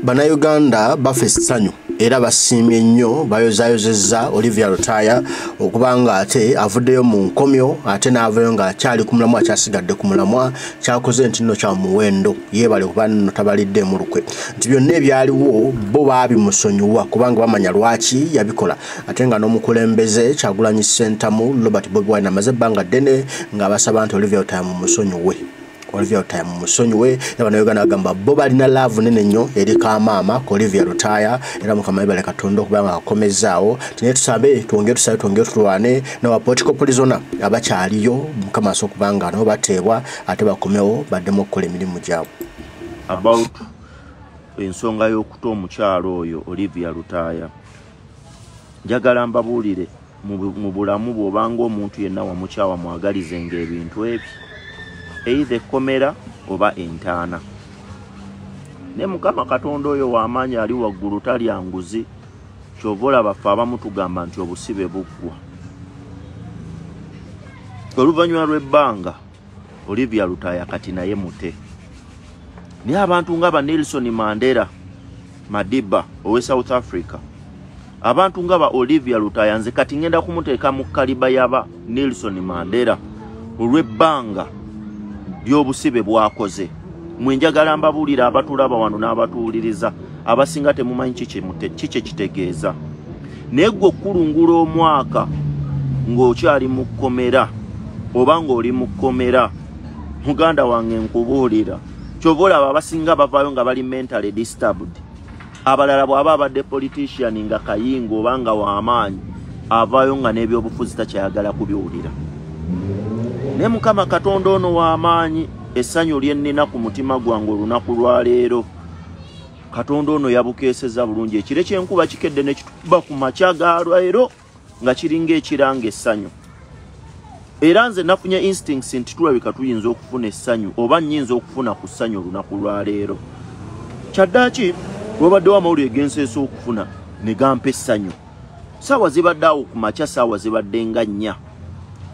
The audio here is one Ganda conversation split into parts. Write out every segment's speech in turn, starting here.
Bannayuganda bafa essanyu era basiimye nnyo bayozaayozezza Olivia Lutaya okubanga ate avuddeyo mu nkomyo ate n'avayo ng'akyali ku mulamwa akyasigadde ku mulamwa kyakoze nti nno kya muwendo yeebale kuba nno tabalidde mu lukwe nti byonna ebyaliwo bo baabimusonyiwa kubanga bamanya lwaki yabikola ate nga n'omukulembeze Kyagulanyi Ssentamu Robert Bobi Wine amaze ebbanga ddene ng'abasaba nti Olivia Lutaya mumusonyiwe Olivia Lutaya mumusonyiwe n'Abannayuganda bagamba bo balina laavu nene nnyo eri kaamaama ku Olivia Lutaya era Mukama yebale Katonda okubanga akomezaawo tine tusabe twongere tulwane n'aba political prisoner abakyaliyo Mukama aso okubanga nabo bateebwa ate bakomewo baddemu okukola emirimu gyabwe. About ensonga y'okuta omukyalo oyo Olivia Lutaya njagala mbabuulire mu bulamu bw'obanga omuntu yenna wamukyawa mwagalizenga ebintu ebyo either komera oba entaana ne Mukama Katonda oyo w'amaanyi ali waggulu talya nguzi kyovola baffe abamu tugamba nti obusibe buggwa oluvannyuma lw'ebbanga Olivia Lutaya kati naye mute naye abantu nga ba Nelson Mandela Madiba owe South Africa abantu nga ba Olivia Lutaya nze kati ngenda kumuteeka mu kaliba yaba Nelson Mandela olw'ebbanga by'obusibe bwakoze mwenjagala mbabuulira abatulaba wano n'abatuwuliriza abasinga temumanyi kiki kitegeeza naye gwe okulungula omwaka ng'okyali mu kkomera oba ng'oli mu kkomera muganda wange nkubuulira kyova olaba abasinga bavaayo nga bali mentally disturbed abalala bw'aba abadde politician nga kayingo oba nga w'amaanyi avaayo nga n'ebyobufuzi takyayagala kubiwulira. Ne Mukama Katonda ono w'amaanyi essanyu lyennina ku mutima gwange olunaku lwa leero Katonda ono yabukeeseza bulungi ekire ky'enkuba kikedde ne kitukuba ku makya ga leero nga kiringa ekiranga essanyu era nze nafunye instincts nti tulabika tuyinza okufuna essanyu oba nnyinza okufuna ku ssanyu olunaku lwa leero kyaddaaki wabaddewo amawulire genseesa okufuna ne gampa essanyu saawa zibadde awo ku makya saawa zibadde nga 4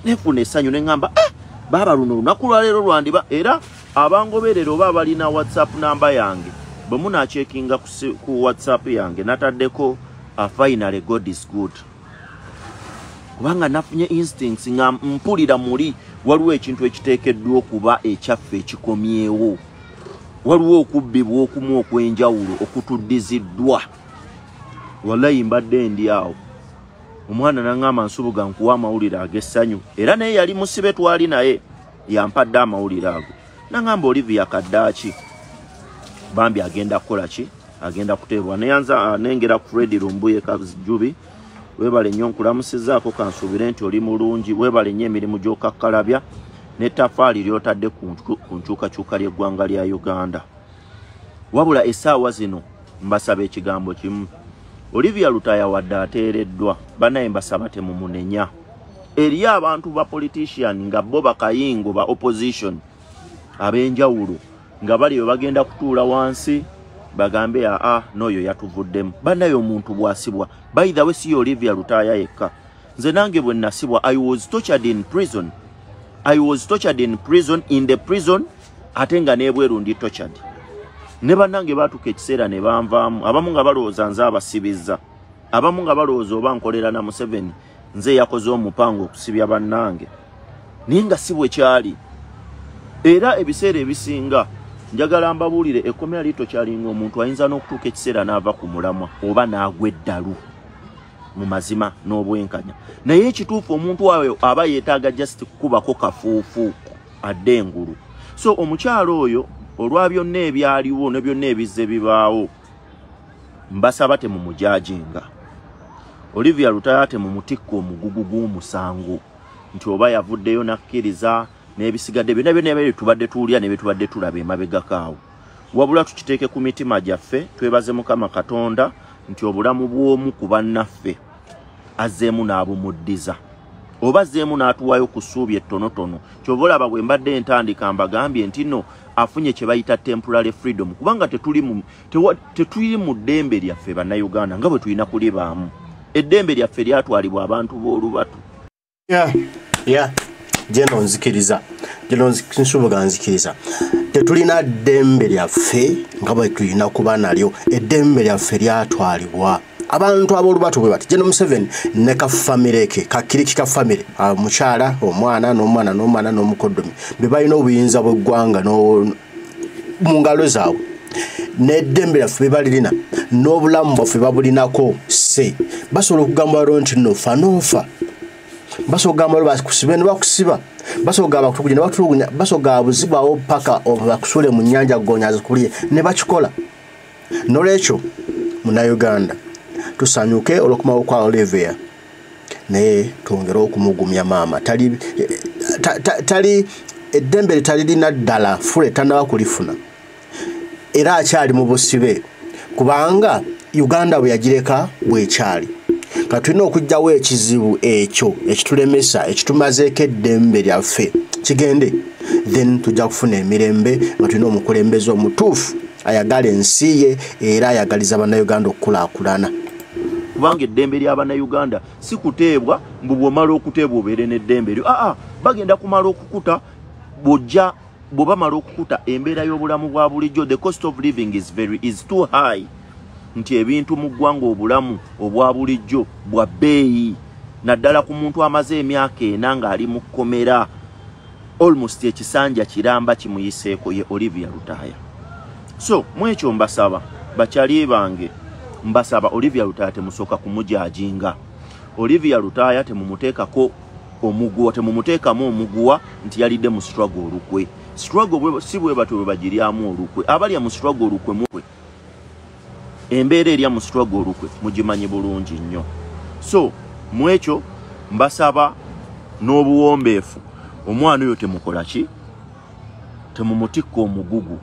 nefuna essanyu ne ngamba baba luno olunaku lwa leero lwandiba era abangoberera oba balina WhatsApp namba yange bwe munaacekinga ku WhatsApp yange nataddeko finally God is good kubanga nafunye instincts nga mpulira muli waliwo ekintu ekiteekeddwa okuba ekyaffe ekikomyewo waliwo okubbibwa okumu okwenjawulo okutuddiziddwa wallahi mbadde ndi awo omwana nangamba nsubuga nkuwa amawulire ag'essanyu era naye yali musibe twali naye yampadde amawulire ago nangamba Olivia kaddaaki bambi agenda kukola ki agenda kuteebwa neyanza nengera ku Fred Lumbuye Kajubi webale nnyo nkulamusizaako kansuubire nti oli mulungi webale nnyo emirimu gy'okakkalabya n'ettafaali ly'otadde ku nkyukakyuka ly'eggwanga lya Uganda wabula essaawa zino mbasaba ekigambo kimu Olivia Lutaya wadde ateereddwa banaye mbasaba temumunenya eri abantu ba politician nga bo bakayingo ba opposition ab'enjawulo nga bali bagenda kutuula wansi bagambe n'oyo yatuvuddemu banaye omuntu bwasibwa by the way si Olivia Lutaya yekka nze nange bwe nasibwa I was tortured in prison in the prison ate nga n'ebweru ndi tortured ne bannange baatuka ekiseera ne banvaamu abamu nga balowooza nze abasibizza abamu nga balowooza oba nkolera na Museveni nze yakoze omupango okusibya bannange naye nga si bwe kyali era ebiseera ebisinga njagala mbabuulire ekkomera lito kyalinga omuntu ayinza n'okutuuka ekiseera n'ava ku mulamwa oba n'agwa eddalu mu mazima n'obwenkanya naye ekituufu omuntu wayo aba yeetaaga just kukubako kafuufu adde engulu so omukyalo oyo olwa byonna ebyaliwo ne byonna ebizze bibaawo mbasaba temumujajinga Olivia Lutaya temumutikka omugugu gw'omusango nti oba yavuddeyo nakkiriza n'ebisigadde byonna byonna tubadde tuwulira ne tubadde tulaba emabegakaawo wabula tukiteeke ku mitima gyaffe twebaze Mukama Katonda nti obulamu bw'omu ku bannaffe azzeemu n'abumuddiza oba azzeemu n'atuwaayo ku ssuubi ettonotono kyova olaba bwe mbadde entandika mbagambye nti nno afunye kye bayita temporary freedom kubanga tetuli mu ddembe lyaffe bannayuganda nga bwe tulina kulibaamu eddembe lyaffe lyatwalibwa abantu b'olubatu Jeno nzikiriza nsubuga nzikiriza tetulina ddembe lyaffe nga bwe tulina kuba nalyo. Eddembe lyaffe lyatwalibwa abantu ab'olubatu bwe bati General Museveni ne ka family ke kakiriki ka family mukyala omwana n'omwana n'omukoddomi be balina obuyinza bw'eggwanga mu ngalo zaabwe n'eddembe lyaffe be balirina n'obulamu bwaffe babulinako se basobola okugamba lero nti nofa basobola okugamba lero bakusibe ne bakusiba basobola okugamba bakutulugunya ne batulugunya basobola okugamba buzibwawo paka bakusule mu nnyanja goonya zikuliye ne bakikola. N'olwekyo Munnayuganda tusanyuke olw'okumawo kwa Olivia naye twongere okumugumya maama tali eddembe litalirina ddala fule tannaba kulifuna era akyali mu busibe kubanga Uganda bwe yagireka bwekyali nga tulina okugyawo ekizibu ekyo ekitulemesa ekitumazeeko eddembe lyaffe kigende then tujja kufuna emirembe nga tulina omukulembeze omutuufu ayagala ensi ye era ayagaliza bannayuganda okukulaakulana. Kubanga eddembe ly'abannayuganda si kuteebwa mbu bw'omala okuteebwa obeere n'eddembe lyo. Bagenda kumala okukuta bw'oba mala okukuta embeera y'obulamu bwa bulijjo. The cost of living is too high. Nti ebintu mu ggwanga obulamu obwa bulijjo bwa bbeeyi naddala ku muntu amaze emyaka 4 ng'ali mu kkomera almost ekisanja kiramba kimuyiseeko ye Olivia Lutaya. So mwekyo mbasaba bakyali bange mbasaba Olivia Lutaya temusooka kumujajinga. Olivia Lutaya temumuteekako omuguwa temumuteekamu omuguwa nti yalidde mu struggle olukwe. Struggle si bwe batwe bwe bagiryamu olukwe. Abalya mu struggle olukwe mukwe embeera erya mu struggle olukwe mugimanyi bulungi nnyo. So mwekyo mbasaba n'obuwombeefu omwana oyo temukola ki temumutikka omugugu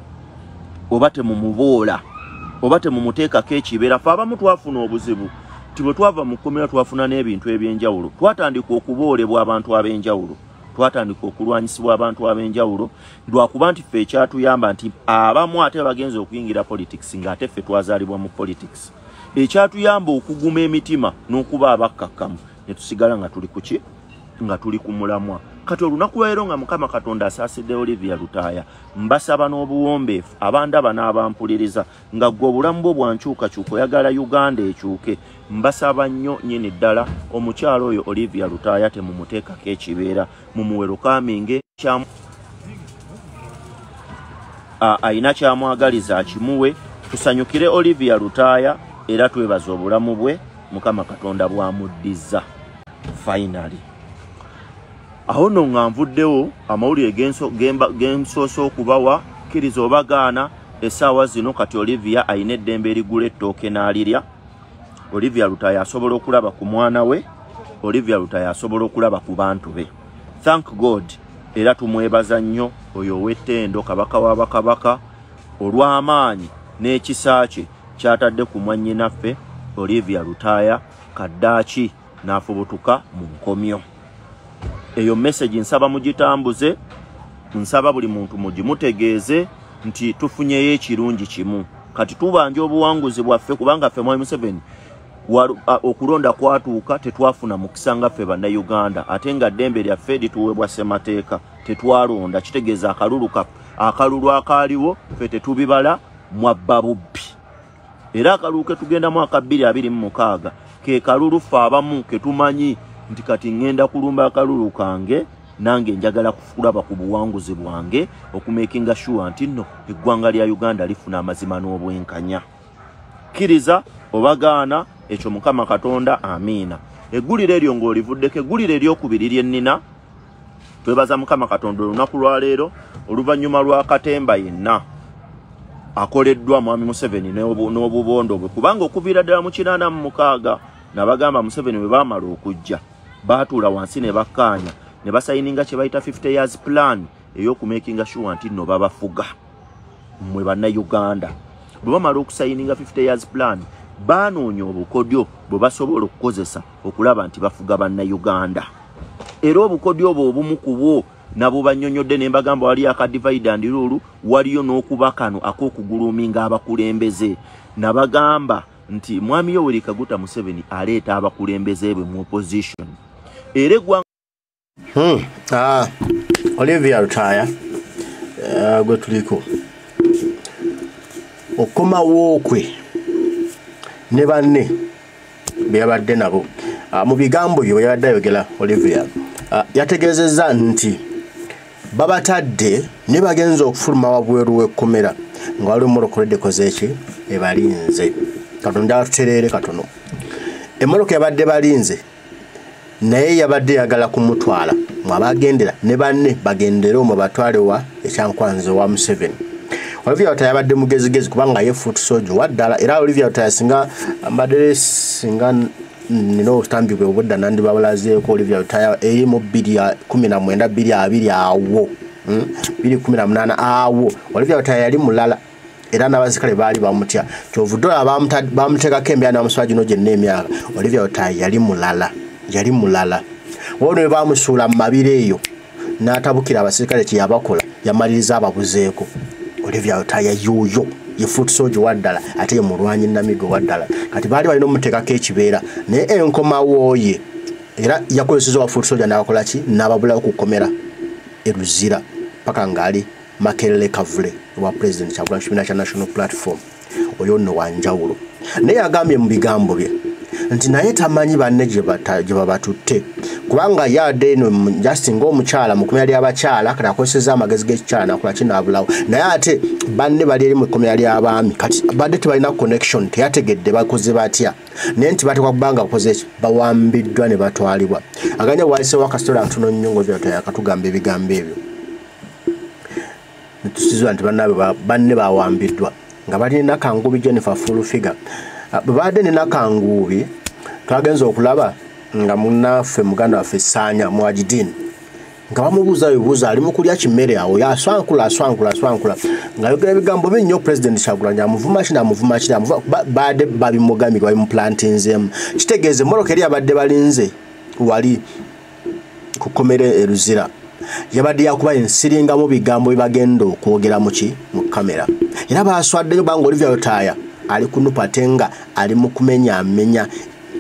oba temumuboola oba temumuteekako ekibeera. Fe abamu twafuna obuzibu ti bwe twava mu kkomera twafuna n'ebintu eby'enjawulo. Twatandika okuboolebwa abantu ab'enjawulo, twatandika okulwanyisibwa abantu ab'enjawulo lwakuba nti ffe ekyatuyamba nti abamu ate bagenza okuyingira politics ng'ate ffe twazaalibwa mu politics. Ekyatuyamba okuguma emitima n'okuba abakkakkamu ne tusigala nga tuli kuki nga tuli ku mulamwa. Kati olunaku lwaleero nga Mukama Katonda asaasidde Olivia Lutaya mbasaba n'obuwombeefu abandaba n'abampuliriza nga gwe obulamu bwo bwankyukakyuka oyagala Uganda ekyuke. Mbasaba nnyo nnyini ddala omukyalo oyo Olivia Lutaya temumuteekako ekibeera mumuwe lukaaminge ayina kyamwagaliza akimuwe. Tusanyukire Olivia Lutaya era twebaza obulamu bwe Mukama Katonda bwamuddiza. Finally aho no nga nvuddewo amawulire gensoosa okubawa kkiriza obagaana essaawa zino kati Olivia ayina eddembe erigula ettooke n'alirya. Olivia Lutaya asobola okulaba ku mwana we. Olivia Lutaya asobola okulaba ku bantu be. Thank God era tumwebaza nnyo oyo ow'ettendo kabaka w'abakabaka olw'amaanyi n'ekisa kye kyatadde ku mwannyinaffe Olivia Lutaya kaddaaki n'afubutuka mu nkomyo. Eyo message nsaba mugitambuze, nsaba buli muntu mugimutegeeze nti tufunyeyo ekirungi kimu. Kati tubanja obuwanguzi bwaffe kubanga ffe Mwami Museveni okulonda kwatuuka tetwafuna mukisa nga ffe bannayuganda ate nga ddembe lyaffe lituweebwa ssemateeka tetwalonda. Kitegeeza akalulu akaaliwo ffe tetubibala mwabba bubbi. Era akalulu ke tugenda mu 2026 ke kalulu ffe abamu ke tumanyi nti kati ngenda kulumba akalulu kange nange njagala kulaba ku buwanguzi bwange okumakinga sure nti nno eggwanga lya Uganda lifuna amazima n'obwenkanya. Kkiriza obagaana ekyo Mukama Katonda amiina. Eggulire eryo ng'olivuddeko eggulire eryokubiri lyennina twebaza Mukama Katonda olunaku lwaleero oluvannyuma lwa katemba yenna akoleddwa Mwami Museveni n'obubondo bwe kubanga okuviira ddala mu 86 nabagamba Museveni bwe baamala okujja baatuula wansi ne bakkaanya ne basayininga kye bayita 50 years plan ey'okumakinga sure nti nno babafuga mmwe bannayuganda. Bwe bamala okusayininga 50 years plan baanoonya obukodyo bwe basobola okukozesa okulaba nti bafuga bannayuganda. Era obukodyo obwo obumu ku bwo nabo bannyonnyodde ne mbagamba wali aka divide and rule waliyo n'okuba kano ak'okuguluminga abakulembeze. Nabagamba nti Mwami Yoweri Kaguta Museveni aleeta abakulembeze bwe mu opposition. Era Olivia Lutaya gwe tuliko okomawo kwe ne banne byabadde nabo mu bigambo byo yabadde ayogera Olivia yategeezezza nti babatadde ne bagenza okufuluma wabweru w'ekkomera nga waliwo mmolokole koze eki ebalinze katonda atutereere katono emmoloka yabadde balinze naye yabadde yagala kumutwala mwabagendera ne banne bagendere omwo batwale wa ekyankwanze wa Museveni. Olivia Wataya yabadde mugezigezi kubanga ye foot soldier waddala era Olivia Wataya singa mbadde singa nino obutambi bwe obudda nandi babulazeeko Olivia Wataya eri mu 2019 220 awo 2018 awo Olivia Wataya yali mulala era n'abazikale baali bamutya kyovuddala bamuteekako embeera n'amusaba gino gyenna emyaka Olivia Wataya yali mulala wono we bamusuula mu mabiro eyo n'atabukira abasirikale kye yabakola yamaliriza ababuzeeko Olivia Wataya yuuyo ye foot soldier waddala ate ye mulwanyi namigo waddala kati baali balina omuteekako ekibeera naye enkomawo ye era yakozeseza wa foot soldier n'abakola ki n'ababulawo ku kkomera eruzira paka ngali Makerere Kavule wa president Kyagulanyi kibiina kya National Platform oyo nno wanjawulo naye agambye mu bigambo bye nti naye tamanyi banne gye babatutte kubanga yadde eno just ng'omukyala mu kkomera ly'abakyala kati akozeseza amagezi g'ekikyala nakola kinaabulawo naye ate banne bali eri mu kkomera ly'abaami kati badde tebalina connection teyategedde bakoze batya naye nti batekwa kubanga bakoze bawambiddwa ne batwalibwa aganya bwalisewo akasitola katono nnyo ng'Olivia Wataya akatugamba ebigambo ebyo tusizwa nti banne bawambiddwa nga balina Kangubi Jennifer full figure babadde nina Kangubi twagenza okulaba nga munnaffe muganda waffe Sanya Mwajidin nga bamubuuza bibuuza ali mu kulya kimmere awo yaswankula nga yogera ebigambo binnyo president Kyagulanyi amuvuma kiri badde babimugamika babimuplantinzemu kitegeeze mmoloka eri abadde balinze wali ku kkomera eruzira yabadde yakuba ensiringa mu bigambo bibagenda okwogera mu kamera era baswaddeyo banga Olivia Wataya ali kunupatenga ali mu kumenyamenya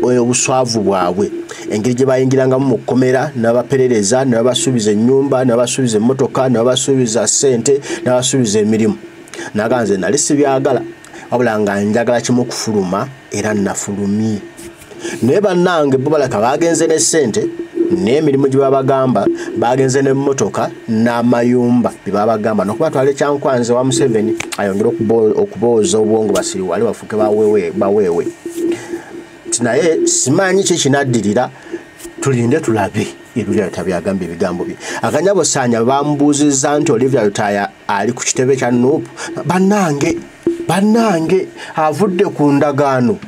obuswavu bwabwe engeri gye bayingirangamu mu kkomera n'abaperereza n'abasuubiza ennyumba n'abasuubiza emmotoka n'abasuubiza ssente n'abasuubiza emirimu naganze nali sibyagala wabula nga njagala kimu kufuluma era nafulumye naye bannange bo balaka bagenze ne ssente n'emirimu gye babagamba bagenze n'emmotoka n'amayumba bye babagamba n'okubatwala ekyankwanze wa Museveni ayongera okubooza obwongo basiri wali bafuke baweewe naye simanyi kinaddirira tulinde tulabe Olivia Wataya byagamba ebigambo bye akanyabo Sanya bamubuuzizza nti Olivia Wataya ali ku kitebe kya Nuupu bannange avudde ku ndagaano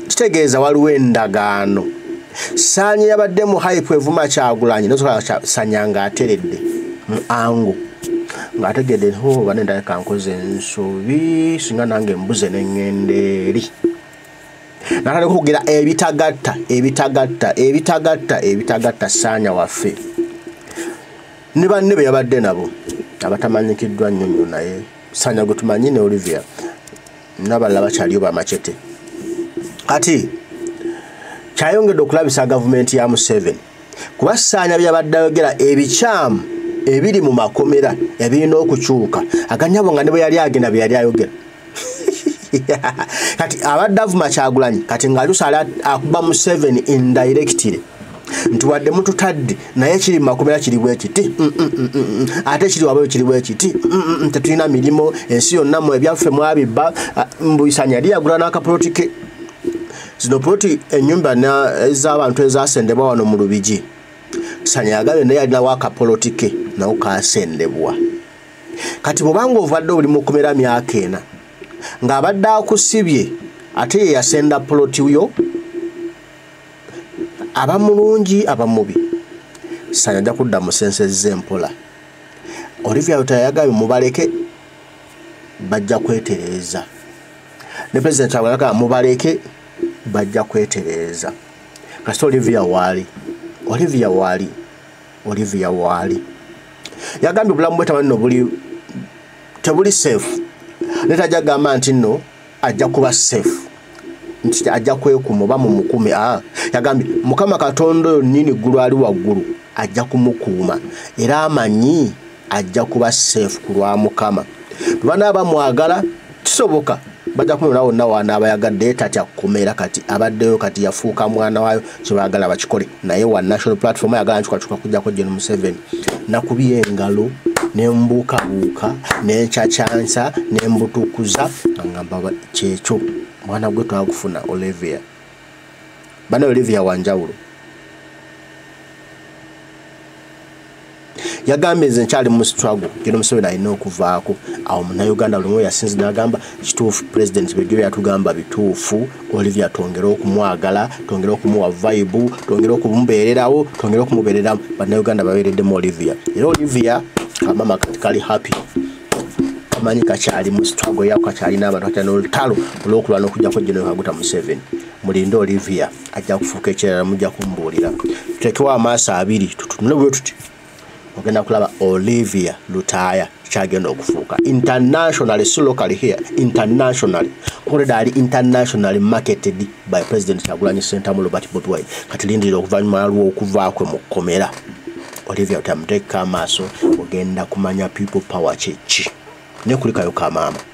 kitegeeza waliwo endagaano Sanya yabadde mu hype evuma Kyagulanyi nosobola Sanya ng'ateredde mu ango ng'ategedde bane ndabika nkoze ensobi singa nange mbuze n'eŋŋenda eri natale kugira ebitagatta Sanya waffe ne banne be yabadde nabo abatamanyikiddwa nnyo naye Sanya gwe tumanyi ne Olivia n'abalala bakyaliyo bamacete kati kyayongedde okulabisa gavumenti ya Museveni kuba Sanya byabadde ayogera ebikyamu ebiri mu makomera ebirina okukyuka aganyabo nga ne bwe yali agenda bye yali ayogera kati abadde avuma Kyagulanyi kati ng'alusala akuba Museveni indirectly nti wadde mututadde naye kiri mu makomera kiri bwe kiti ate kiri wabwe kiri bwe kiti tetulina mirimu ensi yonna mu ebyaffe mwabibba Sanya yali yagula n'akapolitike zino proti ennyumba ez'abantu ezasendebwa wano mu Lubigi Sanya yagabye naye alinawo akapolitike nawo kasendebwa kati bw'obanga ovadde oli mu kkomera myaka ena ng'abadde akusibye ate ye yasenda poloti yo aba mulungi aba mubi Sanya ajja kudda mu sensezza empola Olivia Wataya yagambye mubaleke bajja kwetereeza ne president Kyagulanyi mubaleke bajja kwetereeza kasita Olivia waali yagambye obulamu bwe tamanyi tebuli safe netajja gamba nti nno ajja kuba safe nti ajja kwekuma oba mumukume yagambye Mukama Katonda oyo nnyini ggulu ali waggulu ajja kumukuuma era amanyi ajja kuba safe ku lwa Mukama. Bana bamwagala kisoboka bajja kumulaba wonna wanabayagadde tatya kukomera kati abaddeyo kati yafuuka mwana waayo kyebagala bakikole naye wa national platform ayagala nkyukakyuka kujjako Gen Museveni nakubiye engalo nembuukabuuka nenkyakyansa nembutukuza ngamba kyekyo mwana gwe twagufuna Olivia bana Olivia wanjawulo yagambe nze nkyali mu struggle Gen Museveni alina okuvaako awo Munnayuganda lumu yasinze n'agamba kituufu president Begere yatugamba bituufu Olivia tongera okumwagala tongera okumuwa vibe tongera okumubeererawo tongera okumubeereramu Bannayuganda babeereddemu Olivia era Olivia kamama kali happy kamanyi kakyali mu struggle yako kakyali n'abantu kakyali n'olutalo olw'okulwana okujjako Gen Kaguta Museveni mulinde Olivia ajja kufuuka ekirala mujja kumbuulira tuteekewo amaaso abiri tutunule bwe tuti ogenda kulaba Olivia Lutaya kyagenda okufuuka internationally so locally here internationally already internationally marketed by President Kyagulanyi Ssentamu Robert Bobi Wine kati lindirira okuvannyuma lw'okuvaakwe mu kkomera Olivia utamuteeka amaaso ogenda kumanya people power kyeki ne kulikayo kamama